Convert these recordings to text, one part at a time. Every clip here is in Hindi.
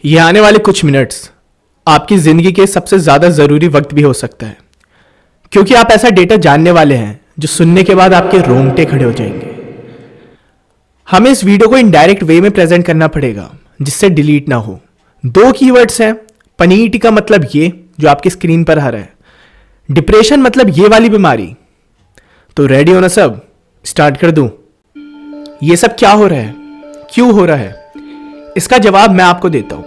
ये आने वाले कुछ मिनट्स आपकी जिंदगी के सबसे ज्यादा जरूरी वक्त भी हो सकता है, क्योंकि आप ऐसा डेटा जानने वाले हैं जो सुनने के बाद आपके रोंगटे खड़े हो जाएंगे। हमें इस वीडियो को इनडायरेक्ट वे में प्रेजेंट करना पड़ेगा जिससे डिलीट ना हो। 2 कीवर्ड्स हैं। पनीर टिक्का मतलब ये जो आपकी स्क्रीन पर आ रहा है, डिप्रेशन मतलब ये वाली बीमारी। तो रेडी हो ना सब? स्टार्ट कर दूं? ये सब क्या हो रहा है, क्यों हो रहा है? इसका जवाब मैं आपको देता हूं,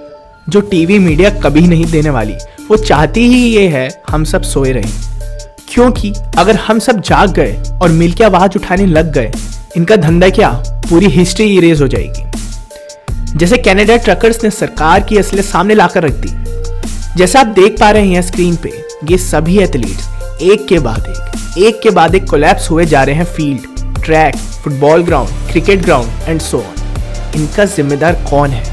जो टीवी मीडिया कभी नहीं देने वाली। वो चाहती ही ये है हम सब सोए रहें, क्योंकि अगर हम सब जाग गए और मिलकर आवाज उठाने लग गए, इनका धंधा क्या, पूरी हिस्ट्री इरेज हो जाएगी। जैसे कनाडा ट्रकर्स ने सरकार की असलियत सामने लाकर रख दी। जैसा आप देख पा रहे हैं स्क्रीन पे, ये सभी एथलीट्स एक के बाद एक कोलैप्स हुए जा रहे हैं। Field, track, football ground, cricket ground and so on. इनका जिम्मेदार कौन है?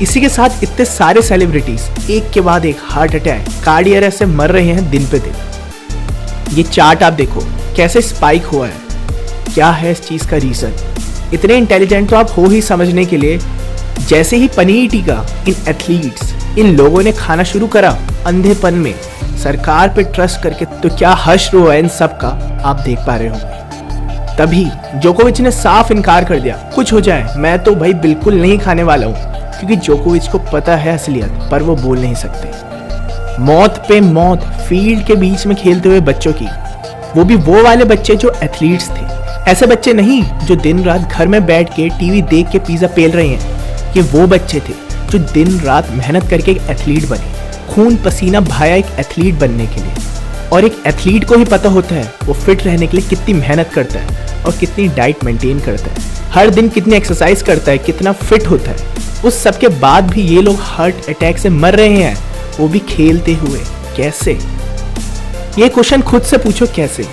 इसी के साथ इतने सारे सेलिब्रिटीज एक के बाद एक हार्ट अटैक, कार्डियक अरेस्ट से मर रहे हैं दिन पे दिन। ये चार्ट आप देखो कैसे स्पाइक हुआ है। क्या है इस चीज का रीजन? इतने इंटेलिजेंट तो आप हो ही समझने के लिए। जैसे ही पनीर टिक्का इन एथलीट्स, इन लोगों ने खाना शुरू करा अंधेपन में, सरकार पे ट्रस्ट करके, तो क्या हश्र हुआ इन सब का आप देख पा रहे होंगे। तभी जोकोविच ने साफ इनकार कर दिया, कुछ हो जाए मैं तो भाई बिल्कुल नहीं खाने वाला हूं, क्योंकि जोकोविच को पता है असलियत, पर वो बोल नहीं सकते। मौत पे मौत फील्ड के बीच में खेलते हुए बच्चों की, वो भी वो वाले बच्चे जो एथलीट्स थे। ऐसे बच्चे नहीं जो दिन रात घर में बैठ के टीवी देख के पिज्जा पेल रहे हैं। ये वो बच्चे थे जो दिन रात मेहनत करके एक एथलीट बने, खून पसीना बहाया एक एथलीट बनने के लिए। और एक एथलीट को ही पता होता है वो फिट रहने के लिए कितनी मेहनत करता है और कितनी डाइट मेंटेन करता है, हर दिन कितनी एक्सरसाइज करता है, कितना फिट होता है। उस सब के बाद भी ये लोग हार्ट अटैक से मर रहे हैं, वो भी खेलते हुए। कैसे? ये क्वेश्चन खुद से पूछो कैसे।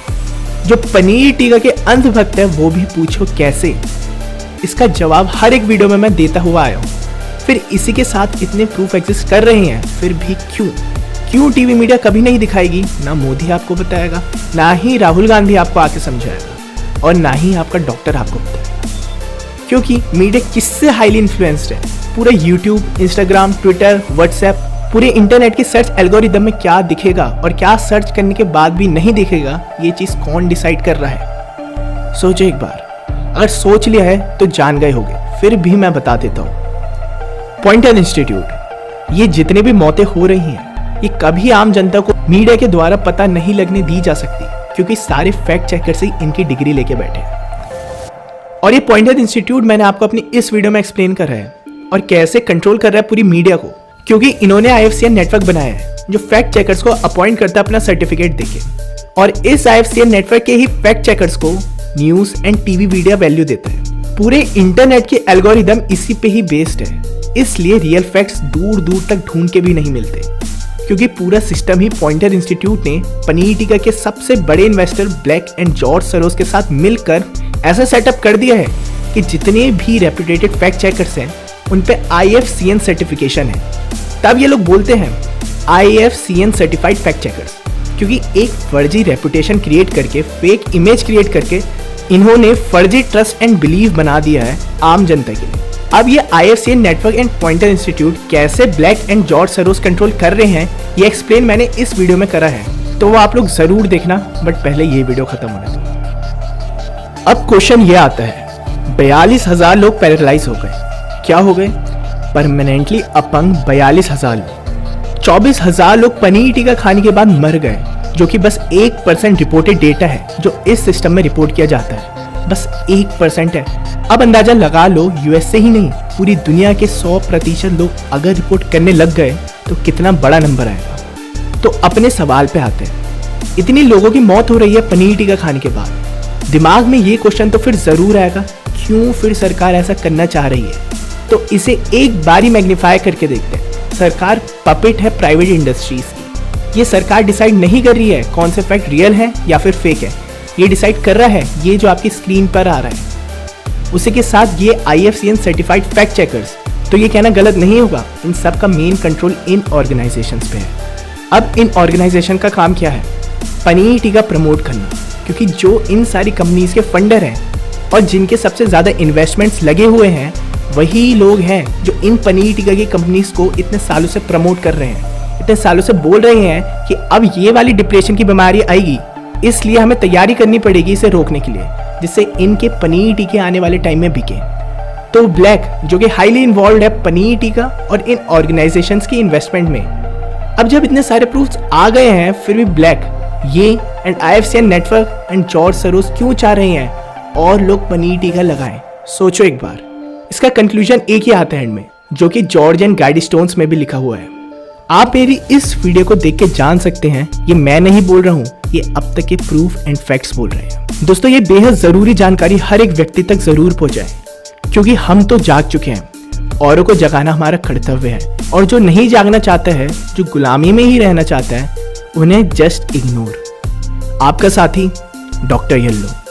जो पनीर टिक्का के अंधभक्त है वो भी पूछो कैसे। इसका जवाब हर एक वीडियो में मैं देता हुआ आया हूँ। फिर इसी के साथ इतने प्रूफ एग्जिस्ट कर रहे हैं, फिर भी क्यों टीवी मीडिया कभी नहीं दिखाएगी? ना मोदी आपको बताएगा, ना ही राहुल गांधी आपको आके समझाएगा, और ना ही आपका डॉक्टर आपको बताएगा। क्योंकि मीडिया किससे हाईली इन्फ्लुएंस्ड है? पूरे यूट्यूब, इंस्टाग्राम, ट्विटर, व्हाट्सएप, पूरे इंटरनेट की सर्च एल्गोरिदम में क्या दिखेगा और क्या सर्च करने के बाद भी नहीं दिखेगा, ये चीज कौन डिसाइड कर रहा है? सोचो एक बार। अगर सोच लिया है तो जान गए होगे, फिर भी मैं बता देता हूँ। पॉइंटर इंस्टीट्यूट, ये जितने भी मौतें हो रही हैं, ये कभी आम जनता को मीडिया के द्वारा पता नहीं लगने दी जा सकती, क्योंकि सारे फैक्ट चेकर्स ही इनकी डिग्री लेके बैठे हैं। और ये पॉइंटर इंस्टीट्यूट मैंने आपको अपनी इस वीडियो में एक्सप्लेन कर रहा है, और कैसे कंट्रोल कर रहा है पूरी मीडिया को, क्योंकि इन्होंने IFCN नेटवर्क बनाया है जो फैक्ट चेकर्स को अपॉइंट करता है अपना सर्टिफिकेट देके, और इस IFCN नेटवर्क के ही फैक्ट चेकर्स को news and TV media value देता है। पूरे इंटरनेट के एल्गोरिदम इसी पे ही बेस्ड है, इसलिए रियल फैक्ट्स दूर दूर तक ढूंढ के भी नहीं मिलते, क्योंकि पूरा सिस्टम ही पॉइंटर इंस्टीट्यूट ने पनीर टिक्का के सबसे बड़े इन्वेस्टर ब्लैक एंड जॉर्ज सरोस के साथ मिलकर ऐसा सेटअप कर दिया है कि जितने भी रेप्यूटेड फैक्ट चेकर्स हैं उन पे IFCN सर्टिफिकेशन है। तब ये लोग बोलते हैं IFCN सर्टिफाइड फैक्ट चेकर्स, क्योंकि एक फर्जी रेपुटेशन क्रिएट करके, फेक इमेज क्रिएट करके इन्होंने फर्जी ट्रस्ट एंड बिलीव बना दिया है आम जनता के लिए। अब ये IFCN network and Poynter institute कैसे black and George Soros control कर रहे हैं, ये एक्सप्लेन मैंने इस वीडियो में करा है, तो वो आप लोग जरूर देखना, बट पहले ये वीडियो खत्म होने दो। अब क्वेश्चन ये आता है, 42,000 लोग पैरालाइज हो गए। क्या हो गए? परमानेंटली अपंग 42,000 लोग। 24,000 लोग पनीर टिक्का खाने के बाद मर गए, जो कि बस 1% रिपोर्टेड डेटा है जो इस सिस्टम में रिपोर्ट किया जाता है। बस 1% है। अब अंदाजा लगा लो, US से ही नहीं पूरी दुनिया के 100% लोग अगर रिपोर्ट करने लग गए तो कितना बड़ा नंबर आएगा। तो अपने सवाल पे आते हैं, इतनी लोगों की मौत हो रही है पनीर टिक्का खाने के बाद, दिमाग में ये क्वेश्चन तो फिर जरूर आएगा, क्यों फिर सरकार ऐसा करना चाह रही है? तो इसे एक बारी मैग्नीफाई करके देखते हैं। सरकार पपेट है प्राइवेट इंडस्ट्रीज की। ये सरकार डिसाइड नहीं कर रही है कौन से फैक्ट रियल है या फिर फेक है, ये डिसाइड कर रहा है ये जो आपकी स्क्रीन पर आ रहा है। उसी के साथ ये IFCN सर्टिफाइड फैक्ट चेकर्स, तो ये कहना गलत नहीं होगा, इन सब का मेन कंट्रोल इन ऑर्गेनाइजेशंस पे है। अब इन ऑर्गेनाइजेशन का काम क्या है? पनीर टिक्का प्रमोट करना, क्योंकि जो इन सारी कंपनीज के फंडर हैं और जिनके सबसे ज्यादा इन्वेस्टमेंट्स लगे हुए हैं वही लोग हैं जो इन पनीर टीका की कंपनीज को इतने सालों से प्रमोट कर रहे हैं, इतने सालों से बोल रहे हैं कि अब ये वाली डिप्रेशन की बीमारी आएगी, इसलिए हमें तैयारी करनी पड़ेगी इसे रोकने के लिए, जिससे इनके पनीर टीके आने वाले टाइम में बिके। तो ब्लैक जो कि हाईली इन्वॉल्व है पनीर टीका और इन ऑर्गेनाइजेशंस की इन्वेस्टमेंट में, अब जब इतने सारे प्रूफ्स आ गए हैं फिर भी ब्लैक ये and IFCN network and George Soros क्यों चाह रहे हैं और लोग पनीर टीका लगाएं? सोचो एक बार। इसका कंक्लूजन एक ही आता है एंड में, जो कि जॉर्ज एंड गाइडस्टोन्स में भी लिखा हुआ है। आप मेरी इस वीडियो को देख के जान सकते हैं ये मैं नहीं बोल रहा हूँ, ये अब तक के प्रूफ एंड फैक्ट्स बोल रहे हैं। दोस्तों ये बेहद जरूरी जानकारी हर एक व्यक्ति तक जरूर पहुंचाए, क्योंकि हम तो जाग चुके हैं, औरों को जगाना हमारा कर्तव्य है। और जो नहीं जागना चाहता है, जो गुलामी में ही रहना चाहता है, उन्हें जस्ट इग्नोर। आपका साथी डॉक्टर येलो।